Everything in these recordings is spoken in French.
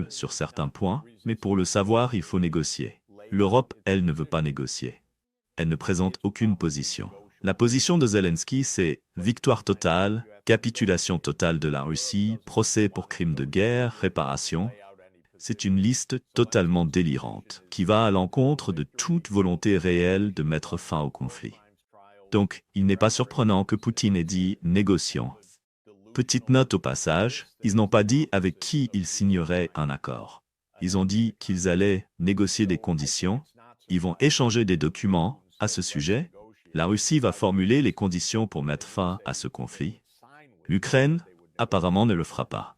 ensemble sur certains points, mais pour le savoir, il faut négocier. L'Europe, elle, ne veut pas négocier. Elle ne présente aucune position. La position de Zelensky, c'est victoire totale, capitulation totale de la Russie, procès pour crimes de guerre, réparation. C'est une liste totalement délirante, qui va à l'encontre de toute volonté réelle de mettre fin au conflit. Donc, il n'est pas surprenant que Poutine ait dit « négocions ». Petite note au passage, ils n'ont pas dit avec qui ils signeraient un accord. Ils ont dit qu'ils allaient négocier des conditions, ils vont échanger des documents à ce sujet. La Russie va formuler les conditions pour mettre fin à ce conflit. L'Ukraine, apparemment, ne le fera pas.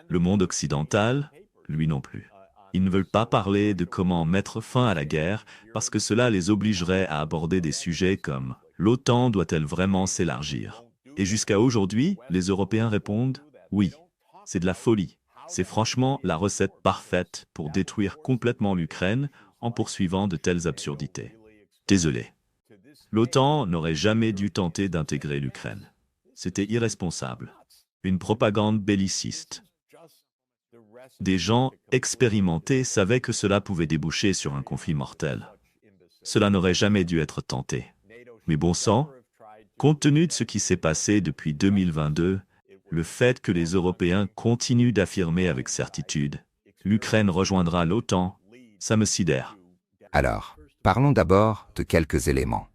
Le monde occidental, lui non plus. Ils ne veulent pas parler de comment mettre fin à la guerre parce que cela les obligerait à aborder des sujets comme l'OTAN doit-elle vraiment s'élargir? Et jusqu'à aujourd'hui, les Européens répondent « oui ». C'est de la folie. C'est franchement la recette parfaite pour détruire complètement l'Ukraine en poursuivant de telles absurdités. Désolé. L'OTAN n'aurait jamais dû tenter d'intégrer l'Ukraine. C'était irresponsable. Une propagande belliciste. Des gens expérimentés savaient que cela pouvait déboucher sur un conflit mortel. Cela n'aurait jamais dû être tenté. Mais bon sang, compte tenu de ce qui s'est passé depuis 2022, le fait que les Européens continuent d'affirmer avec certitude « l'Ukraine rejoindra l'OTAN », ça me sidère. Alors, parlons d'abord de quelques éléments.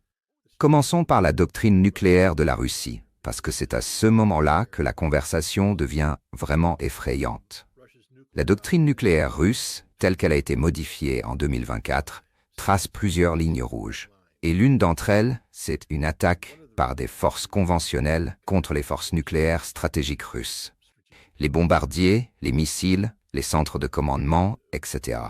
Commençons par la doctrine nucléaire de la Russie, parce que c'est à ce moment-là que la conversation devient vraiment effrayante. La doctrine nucléaire russe, telle qu'elle a été modifiée en 2024, trace plusieurs lignes rouges. Et l'une d'entre elles, c'est une attaque par des forces conventionnelles contre les forces nucléaires stratégiques russes. Les bombardiers, les missiles, les centres de commandement, etc.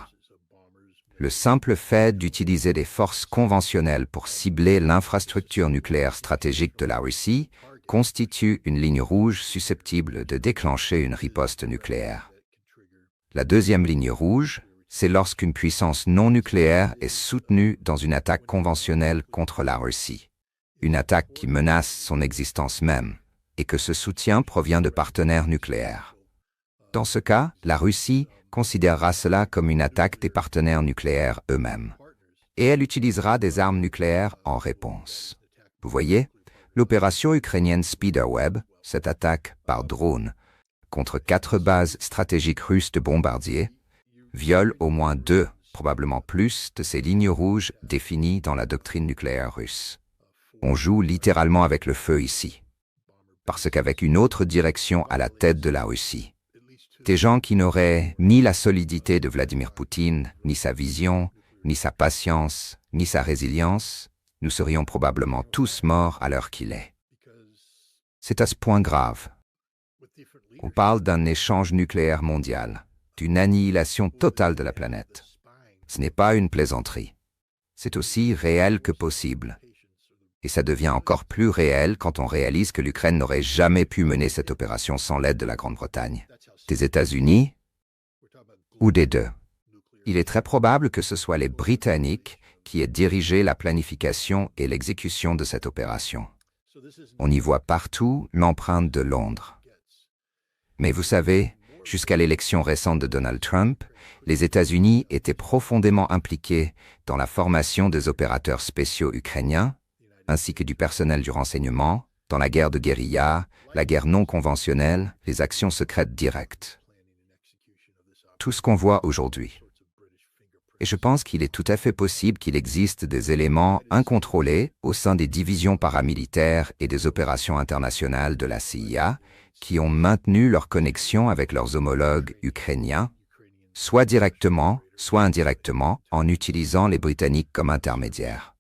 Le simple fait d'utiliser des forces conventionnelles pour cibler l'infrastructure nucléaire stratégique de la Russie constitue une ligne rouge susceptible de déclencher une riposte nucléaire. La deuxième ligne rouge, c'est lorsqu'une puissance non nucléaire est soutenue dans une attaque conventionnelle contre la Russie. Une attaque qui menace son existence même, et que ce soutien provient de partenaires nucléaires. Dans ce cas, la Russie considérera cela comme une attaque des partenaires nucléaires eux-mêmes. Et elle utilisera des armes nucléaires en réponse. Vous voyez, l'opération ukrainienne Spiderweb, cette attaque par drone contre 4 bases stratégiques russes de bombardiers, viole au moins 2, probablement plus, de ces lignes rouges définies dans la doctrine nucléaire russe. On joue littéralement avec le feu ici, parce qu'avec une autre direction à la tête de la Russie, des gens qui n'auraient ni la solidité de Vladimir Poutine, ni sa vision, ni sa patience, ni sa résilience, nous serions probablement tous morts à l'heure qu'il est. C'est à ce point grave. On parle d'un échange nucléaire mondial, d'une annihilation totale de la planète. Ce n'est pas une plaisanterie. C'est aussi réel que possible. Et ça devient encore plus réel quand on réalise que l'Ukraine n'aurait jamais pu mener cette opération sans l'aide de la Grande-Bretagne, des États-Unis ou des deux. Il est très probable que ce soit les Britanniques qui aient dirigé la planification et l'exécution de cette opération. On y voit partout l'empreinte de Londres. Mais vous savez, jusqu'à l'élection récente de Donald Trump, les États-Unis étaient profondément impliqués dans la formation des opérateurs spéciaux ukrainiens, ainsi que du personnel du renseignement, dans la guerre de guérilla, la guerre non conventionnelle, les actions secrètes directes. Tout ce qu'on voit aujourd'hui. Et je pense qu'il est tout à fait possible qu'il existe des éléments incontrôlés au sein des divisions paramilitaires et des opérations internationales de la CIA qui ont maintenu leur connexion avec leurs homologues ukrainiens, soit directement, soit indirectement, en utilisant les Britanniques comme intermédiaires.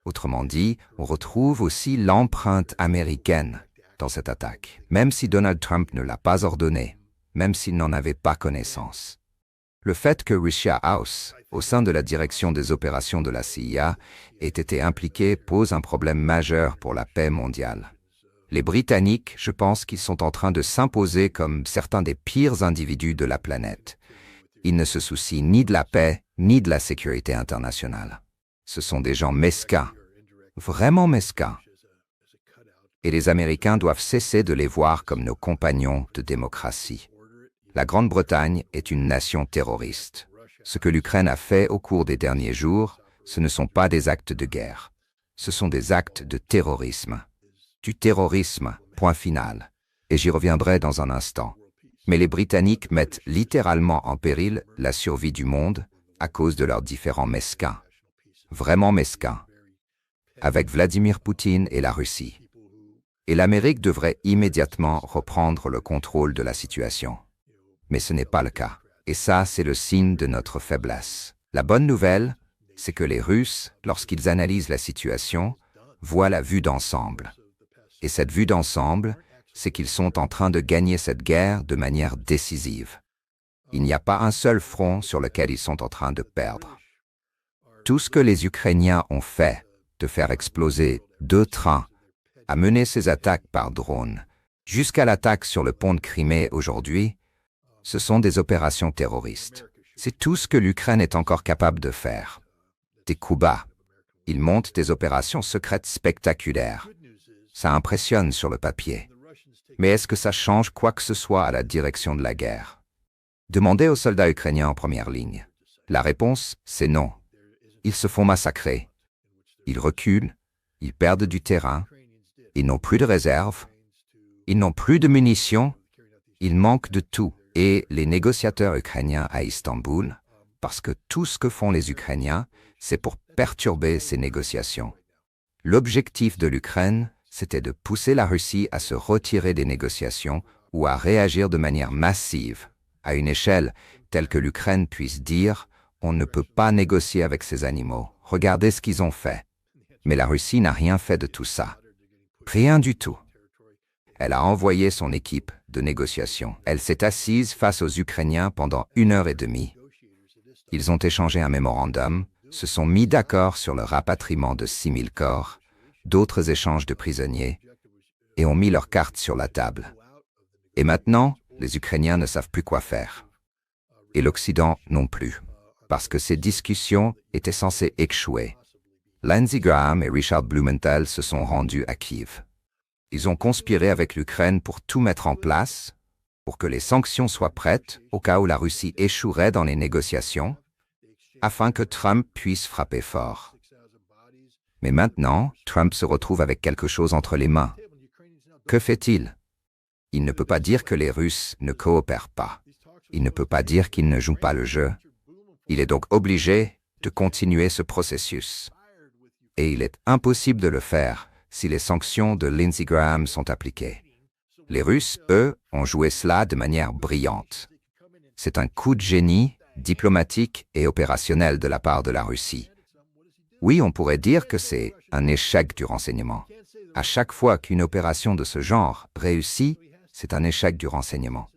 Autrement dit, on retrouve aussi l'empreinte américaine dans cette attaque, même si Donald Trump ne l'a pas ordonnée, même s'il n'en avait pas connaissance. Le fait que Russia House, au sein de la direction des opérations de la CIA, ait été impliqué pose un problème majeur pour la paix mondiale. Les Britanniques, je pense qu'ils sont en train de s'imposer comme certains des pires individus de la planète. Ils ne se soucient ni de la paix, ni de la sécurité internationale. Ce sont des gens mesquins, vraiment mesquins. Et les Américains doivent cesser de les voir comme nos compagnons de démocratie. La Grande-Bretagne est une nation terroriste. Ce que l'Ukraine a fait au cours des derniers jours, ce ne sont pas des actes de guerre. Ce sont des actes de terrorisme. Du terrorisme, point final. Et j'y reviendrai dans un instant. Mais les Britanniques mettent littéralement en péril la survie du monde à cause de leurs différents mesquins. Vraiment mesquins. Avec Vladimir Poutine et la Russie. Et l'Amérique devrait immédiatement reprendre le contrôle de la situation. Mais ce n'est pas le cas. Et ça, c'est le signe de notre faiblesse. La bonne nouvelle, c'est que les Russes, lorsqu'ils analysent la situation, voient la vue d'ensemble. Et cette vue d'ensemble, c'est qu'ils sont en train de gagner cette guerre de manière décisive. Il n'y a pas un seul front sur lequel ils sont en train de perdre. Tout ce que les Ukrainiens ont fait, de faire exploser 2 trains, à mener ces attaques par drone, jusqu'à l'attaque sur le pont de Crimée aujourd'hui, ce sont des opérations terroristes. C'est tout ce que l'Ukraine est encore capable de faire. Des coups bas. Ils montent des opérations secrètes spectaculaires. Ça impressionne sur le papier. Mais est-ce que ça change quoi que ce soit à la direction de la guerre? Demandez aux soldats ukrainiens en première ligne. La réponse, c'est non. Ils se font massacrer. Ils reculent, ils perdent du terrain, ils n'ont plus de réserve, ils n'ont plus de munitions, ils manquent de tout. Et les négociateurs ukrainiens à Istanbul, parce que tout ce que font les Ukrainiens, c'est pour perturber ces négociations. L'objectif de l'Ukraine, c'était de pousser la Russie à se retirer des négociations ou à réagir de manière massive, à une échelle telle que l'Ukraine puisse dire « on ne peut pas négocier avec ces animaux, regardez ce qu'ils ont fait ». Mais la Russie n'a rien fait de tout ça. Rien du tout. Elle a envoyé son équipe de négociation. Elle s'est assise face aux Ukrainiens pendant 1h30. Ils ont échangé un mémorandum, se sont mis d'accord sur le rapatriement de 6000 corps, d'autres échanges de prisonniers, et ont mis leurs cartes sur la table. Et maintenant, les Ukrainiens ne savent plus quoi faire. Et l'Occident non plus, parce que ces discussions étaient censées échouer. Lindsey Graham et Richard Blumenthal se sont rendus à Kiev. Ils ont conspiré avec l'Ukraine pour tout mettre en place, pour que les sanctions soient prêtes au cas où la Russie échouerait dans les négociations, afin que Trump puisse frapper fort. Mais maintenant, Trump se retrouve avec quelque chose entre les mains. Que fait-il? Il ne peut pas dire que les Russes ne coopèrent pas. Il ne peut pas dire qu'ils ne jouent pas le jeu. Il est donc obligé de continuer ce processus. Et il est impossible de le faire si les sanctions de Lindsey Graham sont appliquées. Les Russes, eux, ont joué cela de manière brillante. C'est un coup de génie diplomatique et opérationnel de la part de la Russie. Oui, on pourrait dire que c'est un échec du renseignement. À chaque fois qu'une opération de ce genre réussit, c'est un échec du renseignement.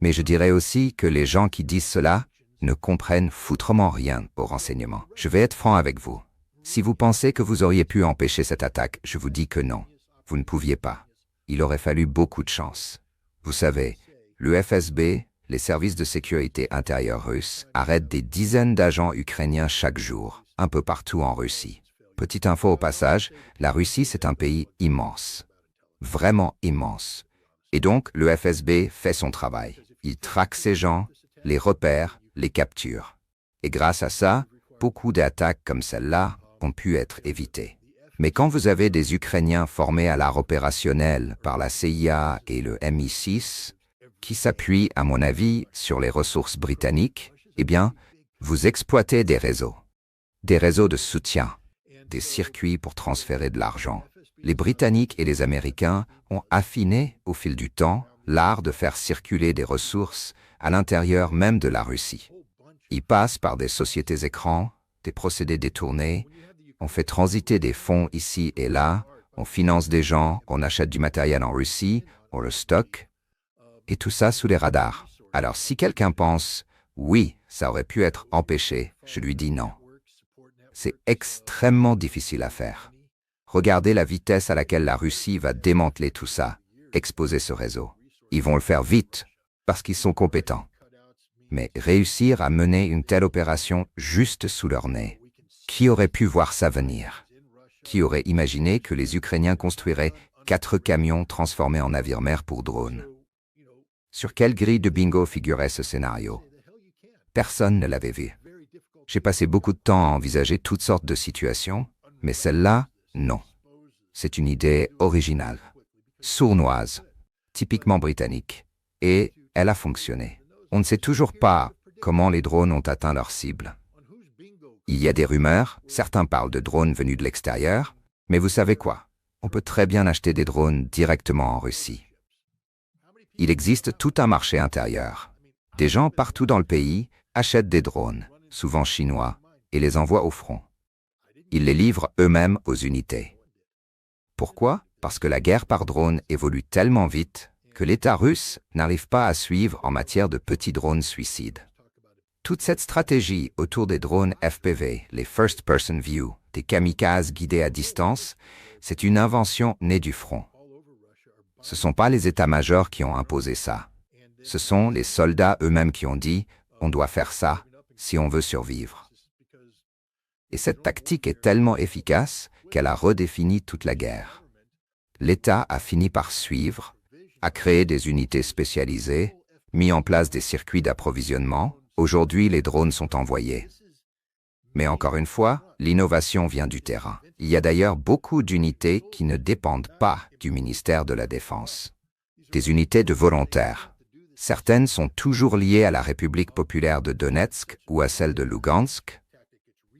Mais je dirais aussi que les gens qui disent cela ne comprennent foutrement rien au renseignement. Je vais être franc avec vous. Si vous pensez que vous auriez pu empêcher cette attaque, je vous dis que non. Vous ne pouviez pas. Il aurait fallu beaucoup de chance. Vous savez, le FSB, les services de sécurité intérieure russes, arrêtent des dizaines d'agents ukrainiens chaque jour, un peu partout en Russie. Petite info au passage, la Russie, c'est un pays immense. Vraiment immense. Et donc, le FSB fait son travail. Il traque ces gens, les repère, les capture. Et grâce à ça, beaucoup d'attaques comme celle-là ont pu être évitées. Mais quand vous avez des Ukrainiens formés à l'art opérationnel par la CIA et le MI6, qui s'appuient, à mon avis, sur les ressources britanniques, eh bien, vous exploitez des réseaux de soutien, des circuits pour transférer de l'argent. Les Britanniques et les Américains ont affiné, au fil du temps, l'art de faire circuler des ressources à l'intérieur même de la Russie. Ils passent par des sociétés écrans, des procédés détournés, on fait transiter des fonds ici et là, on finance des gens, on achète du matériel en Russie, on le stocke, et tout ça sous les radars. Alors si quelqu'un pense, oui, ça aurait pu être empêché, je lui dis non. C'est extrêmement difficile à faire. Regardez la vitesse à laquelle la Russie va démanteler tout ça, exposer ce réseau. Ils vont le faire vite, parce qu'ils sont compétents. Mais réussir à mener une telle opération juste sous leur nez, qui aurait pu voir ça venir? Qui aurait imaginé que les Ukrainiens construiraient 4 camions transformés en navires-mers pour drones? Sur quelle grille de bingo figurait ce scénario? Personne ne l'avait vu. J'ai passé beaucoup de temps à envisager toutes sortes de situations, mais celle-là, non. C'est une idée originale, sournoise, typiquement britannique, et elle a fonctionné. On ne sait toujours pas comment les drones ont atteint leur cible. Il y a des rumeurs, certains parlent de drones venus de l'extérieur, mais vous savez quoi? On peut très bien acheter des drones directement en Russie. Il existe tout un marché intérieur. Des gens partout dans le pays achètent des drones, souvent chinois, et les envoient au front. Ils les livrent eux-mêmes aux unités. Pourquoi? Parce que la guerre par drone évolue tellement vite que l'État russe n'arrive pas à suivre en matière de petits drones suicides. Toute cette stratégie autour des drones FPV, les First Person View, des kamikazes guidés à distance, c'est une invention née du front. Ce ne sont pas les états-majors qui ont imposé ça. Ce sont les soldats eux-mêmes qui ont dit « on doit faire ça si on veut survivre ». Et cette tactique est tellement efficace qu'elle a redéfini toute la guerre. L'État a fini par suivre, a créé des unités spécialisées, mis en place des circuits d'approvisionnement. Aujourd'hui, les drones sont envoyés. Mais encore une fois, l'innovation vient du terrain. Il y a d'ailleurs beaucoup d'unités qui ne dépendent pas du ministère de la Défense. Des unités de volontaires. Certaines sont toujours liées à la République populaire de Donetsk ou à celle de Lugansk.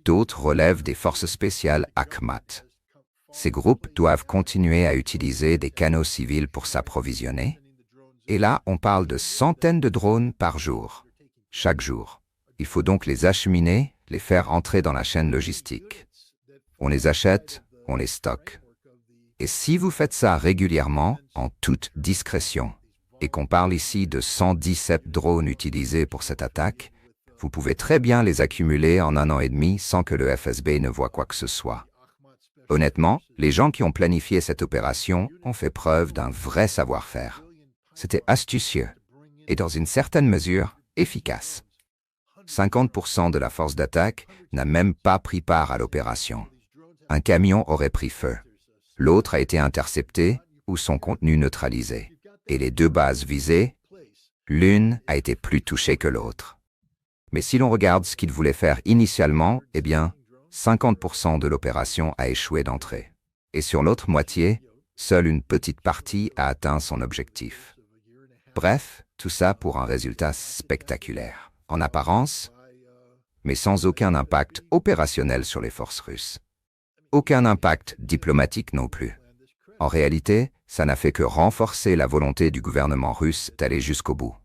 D'autres relèvent des forces spéciales Akhmat. Ces groupes doivent continuer à utiliser des canaux civils pour s'approvisionner. Et là, on parle de centaines de drones par jour. Chaque jour. Il faut donc les acheminer, les faire entrer dans la chaîne logistique. On les achète, on les stocke. Et si vous faites ça régulièrement, en toute discrétion, et qu'on parle ici de 117 drones utilisés pour cette attaque, vous pouvez très bien les accumuler en 1 an et demi sans que le FSB ne voie quoi que ce soit. Honnêtement, les gens qui ont planifié cette opération ont fait preuve d'un vrai savoir-faire. C'était astucieux et dans une certaine mesure, efficace. 50% de la force d'attaque n'a même pas pris part à l'opération. Un camion aurait pris feu. L'autre a été intercepté ou son contenu neutralisé. Et les deux bases visées, l'une a été plus touchée que l'autre. Mais si l'on regarde ce qu'ils voulaient faire initialement, eh bien, 50% de l'opération a échoué d'entrée. Et sur l'autre moitié, seule une petite partie a atteint son objectif. Bref, tout ça pour un résultat spectaculaire, en apparence, mais sans aucun impact opérationnel sur les forces russes. Aucun impact diplomatique non plus. En réalité, ça n'a fait que renforcer la volonté du gouvernement russe d'aller jusqu'au bout.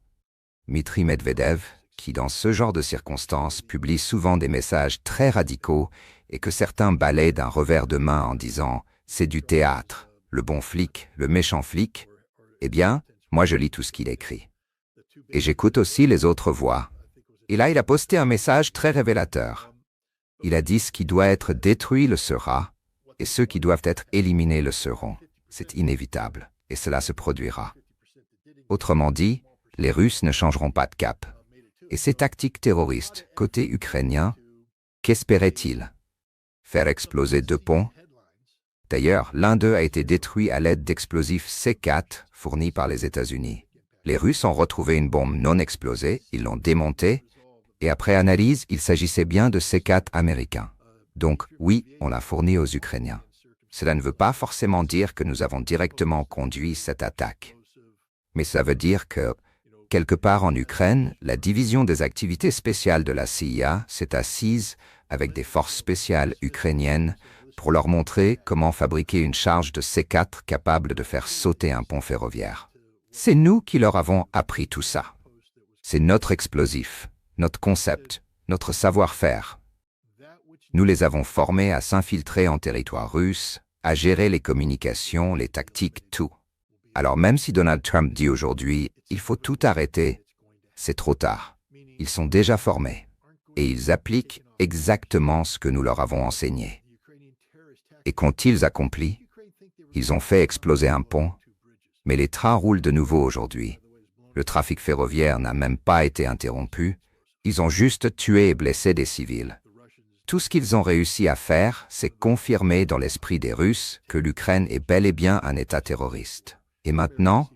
Dmitri Medvedev, qui dans ce genre de circonstances publie souvent des messages très radicaux et que certains balayent d'un revers de main en disant « c'est du théâtre, le bon flic, le méchant flic », eh bien, moi je lis tout ce qu'il écrit. Et j'écoute aussi les autres voix. Et là, il a posté un message très révélateur. Il a dit ce qui doit être détruit le sera, et ceux qui doivent être éliminés le seront. C'est inévitable, et cela se produira. Autrement dit, les Russes ne changeront pas de cap. Et ces tactiques terroristes, côté ukrainien, qu'espéraient-ils? Faire exploser 2 ponts? D'ailleurs, l'un d'eux a été détruit à l'aide d'explosifs C4 fournis par les États-Unis. Les Russes ont retrouvé une bombe non explosée, ils l'ont démontée, et après analyse, il s'agissait bien de C4 américains. Donc oui, on l'a fourni aux Ukrainiens. Cela ne veut pas forcément dire que nous avons directement conduit cette attaque. Mais ça veut dire que, quelque part en Ukraine, la division des activités spéciales de la CIA s'est assise avec des forces spéciales ukrainiennes pour leur montrer comment fabriquer une charge de C4 capable de faire sauter un pont ferroviaire. C'est nous qui leur avons appris tout ça. C'est notre explosif, notre concept, notre savoir-faire. Nous les avons formés à s'infiltrer en territoire russe, à gérer les communications, les tactiques, tout. Alors même si Donald Trump dit aujourd'hui « il faut tout arrêter », c'est trop tard. Ils sont déjà formés et ils appliquent exactement ce que nous leur avons enseigné. Et qu'ont-ils accompli? Ils ont fait exploser un pont, mais les trains roulent de nouveau aujourd'hui. Le trafic ferroviaire n'a même pas été interrompu, ils ont juste tué et blessé des civils. Tout ce qu'ils ont réussi à faire, c'est confirmer dans l'esprit des Russes que l'Ukraine est bel et bien un État terroriste. Et maintenant,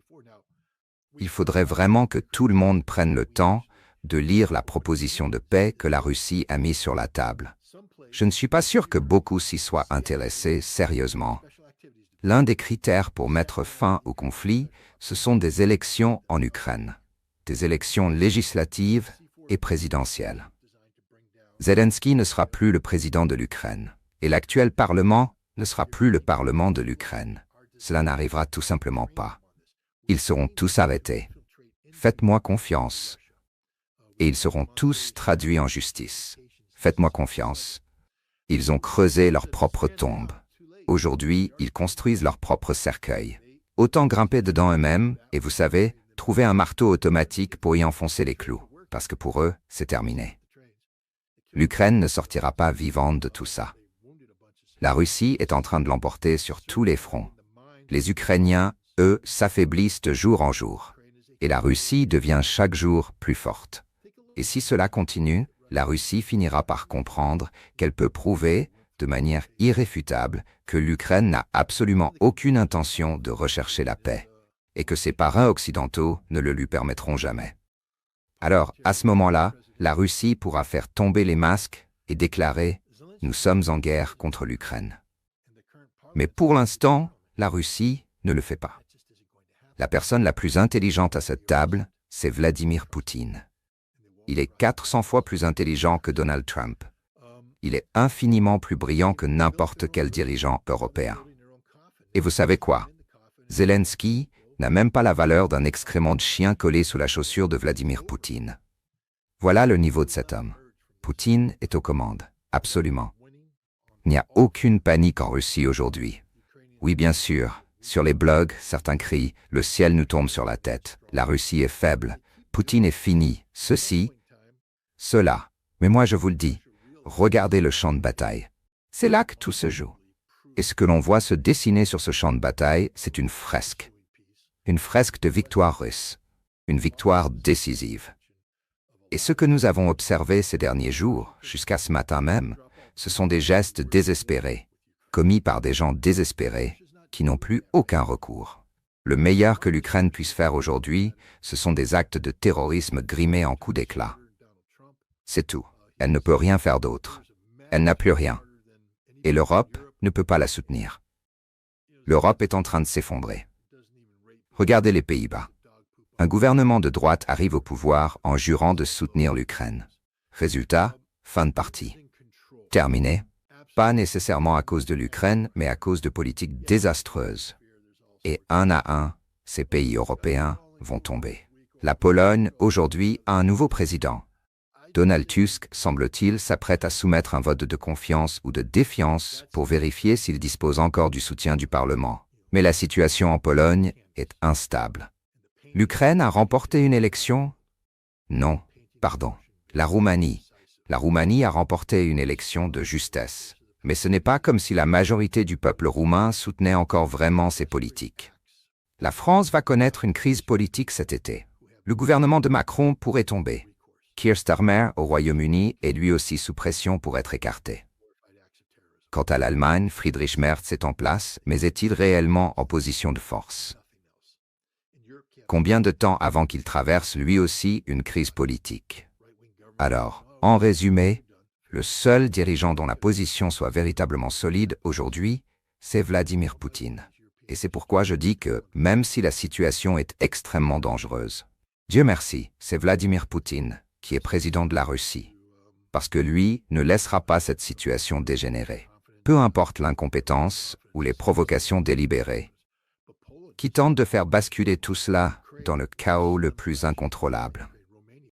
Il faudrait vraiment que tout le monde prenne le temps de lire la proposition de paix que la Russie a mise sur la table. Je ne suis pas sûr que beaucoup s'y soient intéressés sérieusement. L'un des critères pour mettre fin au conflit, ce sont des élections en Ukraine, des élections législatives et présidentielles. Zelensky ne sera plus le président de l'Ukraine, et l'actuel Parlement ne sera plus le Parlement de l'Ukraine. Cela n'arrivera tout simplement pas. Ils seront tous arrêtés. Faites-moi confiance. Et ils seront tous traduits en justice. Faites-moi confiance. Ils ont creusé leur propre tombe. Aujourd'hui, ils construisent leur propre cercueil. Autant grimper dedans eux-mêmes et, vous savez, trouver un marteau automatique pour y enfoncer les clous, parce que pour eux, c'est terminé. L'Ukraine ne sortira pas vivante de tout ça. La Russie est en train de l'emporter sur tous les fronts. Les Ukrainiens, eux, s'affaiblissent de jour en jour. Et la Russie devient chaque jour plus forte. Et si cela continue, la Russie finira par comprendre qu'elle peut prouver, de manière irréfutable, que l'Ukraine n'a absolument aucune intention de rechercher la paix, et que ses parrains occidentaux ne le lui permettront jamais. Alors, à ce moment-là, la Russie pourra faire tomber les masques et déclarer « Nous sommes en guerre contre l'Ukraine ». Mais pour l'instant, la Russie ne le fait pas. La personne la plus intelligente à cette table, c'est Vladimir Poutine. Il est 400 fois plus intelligent que Donald Trump. Il est infiniment plus brillant que n'importe quel dirigeant européen. Et vous savez quoi? Zelensky n'a même pas la valeur d'un excrément de chien collé sous la chaussure de Vladimir Poutine. Voilà le niveau de cet homme. Poutine est aux commandes, absolument. Il n'y a aucune panique en Russie aujourd'hui. Oui, bien sûr, sur les blogs, certains crient « Le ciel nous tombe sur la tête, la Russie est faible, Poutine est fini, ceci, cela ». Mais moi je vous le dis, regardez le champ de bataille. C'est là que tout se joue. Et ce que l'on voit se dessiner sur ce champ de bataille, c'est une fresque. Une fresque de victoire russe. Une victoire décisive. Et ce que nous avons observé ces derniers jours, jusqu'à ce matin même, ce sont des gestes désespérés, commis par des gens désespérés, qui n'ont plus aucun recours. Le meilleur que l'Ukraine puisse faire aujourd'hui, ce sont des actes de terrorisme grimés en coups d'éclat. C'est tout. Elle ne peut rien faire d'autre. Elle n'a plus rien. Et l'Europe ne peut pas la soutenir. L'Europe est en train de s'effondrer. Regardez les Pays-Bas. Un gouvernement de droite arrive au pouvoir en jurant de soutenir l'Ukraine. Résultat, fin de partie. Terminé. Pas nécessairement à cause de l'Ukraine, mais à cause de politiques désastreuses. Et un à un, ces pays européens vont tomber. La Pologne, aujourd'hui, a un nouveau président. Donald Tusk, semble-t-il, s'apprête à soumettre un vote de confiance ou de défiance pour vérifier s'il dispose encore du soutien du Parlement. Mais la situation en Pologne est instable. L'Ukraine a remporté une élection? Non, pardon. La Roumanie. La Roumanie a remporté une élection de justesse. Mais ce n'est pas comme si la majorité du peuple roumain soutenait encore vraiment ses politiques. La France va connaître une crise politique cet été. Le gouvernement de Macron pourrait tomber. Keir Starmer au Royaume-Uni est lui aussi sous pression pour être écarté. Quant à l'Allemagne, Friedrich Merz est en place, mais est-il réellement en position de force? Combien de temps avant qu'il traverse lui aussi une crise politique? Alors, en résumé, le seul dirigeant dont la position soit véritablement solide aujourd'hui, c'est Vladimir Poutine. Et c'est pourquoi je dis que, même si la situation est extrêmement dangereuse, Dieu merci, c'est Vladimir Poutine qui est président de la Russie. Parce que lui ne laissera pas cette situation dégénérer. Peu importe l'incompétence ou les provocations délibérées, qui tentent de faire basculer tout cela dans le chaos le plus incontrôlable.